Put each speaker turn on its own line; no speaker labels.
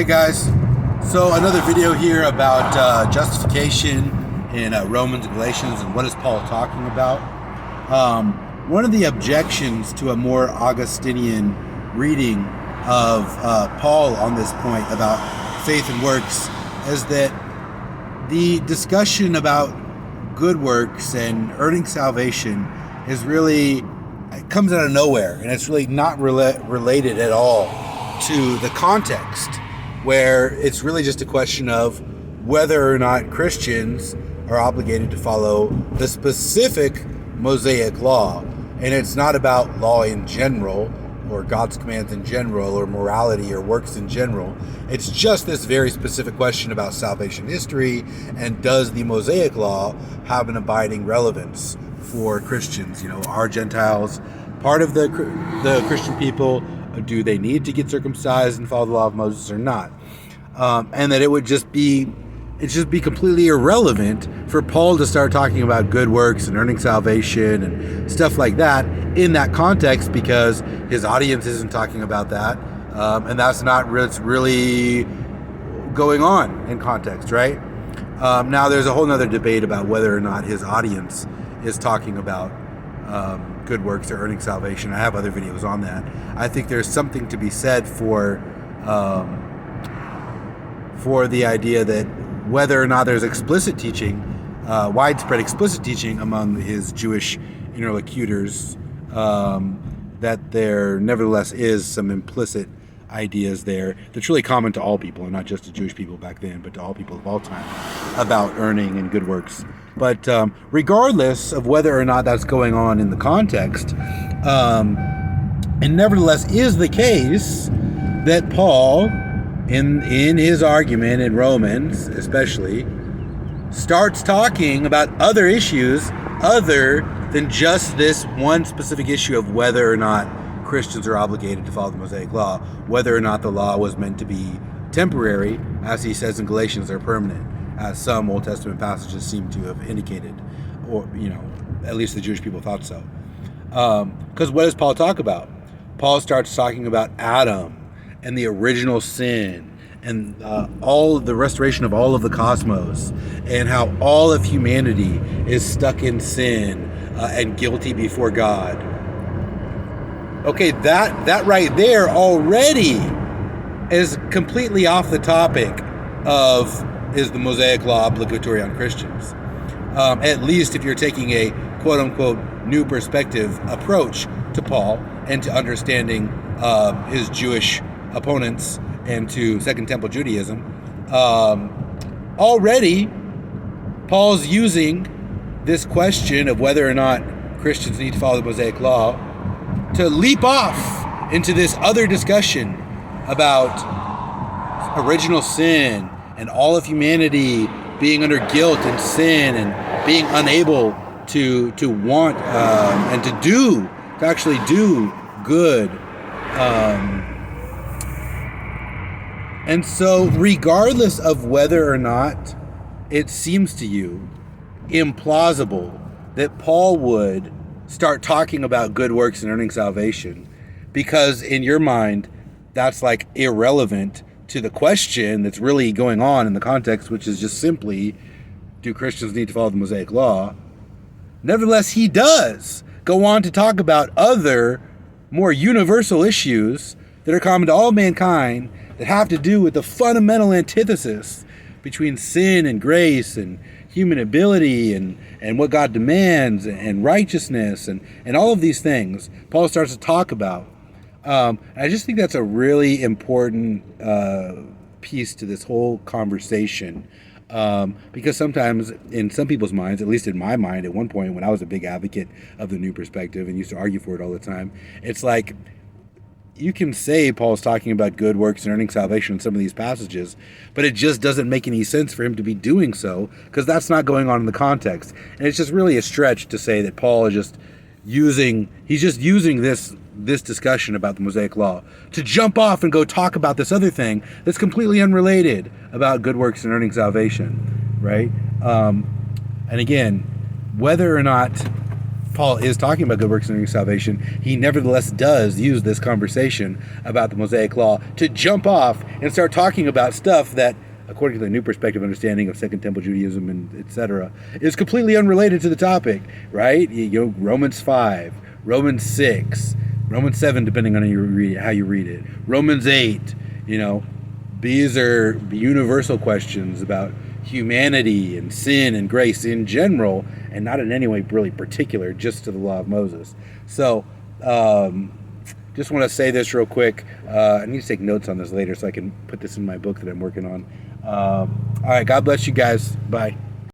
Hey guys, so another video here about justification in Romans and Galatians and what is Paul talking about. One of the objections to a more Augustinian reading of Paul on this point about faith and works is that the discussion about good works and earning salvation is really, it comes out of nowhere, and it's really not related at all to the context, where it's really just a question of whether or not Christians are obligated to follow the specific Mosaic law. And it's not about law in general, or God's commands in general, or morality or works in general. It's just this very specific question about salvation history, and does the Mosaic law have an abiding relevance for Christians? You know, are Gentiles part of the Christian people? Do they need to get circumcised and follow the law of Moses or not? And that it would just be completely irrelevant for Paul to start talking about good works and earning salvation and stuff like that in that context, because his audience isn't talking about that, and that's not what's really going on in context, right? Now there's a whole nother debate about whether or not his audience is talking about good works or earning salvation. I have other videos on that. I think there's something to be said for the idea that whether or not there's explicit teaching, widespread explicit teaching among his Jewish interlocutors, that there nevertheless is some implicit ideas there that's really common to all people, and not just to Jewish people back then, but to all people of all time, about earning and good works. But regardless of whether or not that's going on in the context, it nevertheless is the case that Paul, in his argument in Romans especially, starts talking about other issues other than just this one specific issue of whether or not Christians are obligated to follow the Mosaic law, whether or not the law was meant to be temporary, as he says in Galatians, or permanent, as some Old Testament passages seem to have indicated, or, you know, at least the Jewish people thought so. Because what does Paul talk about? Paul starts talking about Adam and the original sin, and all of the restoration of all of the cosmos, and how all of humanity is stuck in sin and guilty before God. Okay, that right there already is completely off the topic of, is the Mosaic law obligatory on Christians? At least if you're taking a quote-unquote new perspective approach to Paul and to understanding his Jewish opponents and to Second Temple Judaism. Already, Paul's using this question of whether or not Christians need to follow the Mosaic law to leap off into this other discussion about original sin and all of humanity being under guilt and sin and being unable to want and to actually do good. And so regardless of whether or not it seems to you implausible that Paul would start talking about good works and earning salvation, because in your mind that's like irrelevant to the question that's really going on in the context, which is just simply, do Christians need to follow the Mosaic law? Nevertheless, he does go on to talk about other more universal issues that are common to all mankind, that have to do with the fundamental antithesis between sin and grace and human ability and what God demands and righteousness and all of these things Paul starts to talk about. I just think that's a really important piece to this whole conversation, because sometimes in some people's minds, at least in my mind at one point when I was a big advocate of the new perspective and used to argue for it all the time, it's like, you can say Paul's talking about good works and earning salvation in some of these passages, but it just doesn't make any sense for him to be doing so, because that's not going on in the context. And it's just really a stretch to say that Paul is just using this discussion about the Mosaic law to jump off and go talk about this other thing that's completely unrelated about good works and earning salvation, right? And again, whether or not Paul is talking about good works and salvation, he nevertheless does use this conversation about the Mosaic Law to jump off and start talking about stuff that, according to the New Perspective understanding of Second Temple Judaism and etc., is completely unrelated to the topic, right? Romans 5, Romans 6, Romans 7, depending on how you read it, Romans 8, these are universal questions about humanity and sin and grace in general, and not in any way really particular just to the law of Moses. So just want to say this real quick. I need to take notes on this later so I can put this in my book that I'm working on. All right, God bless you guys. Bye.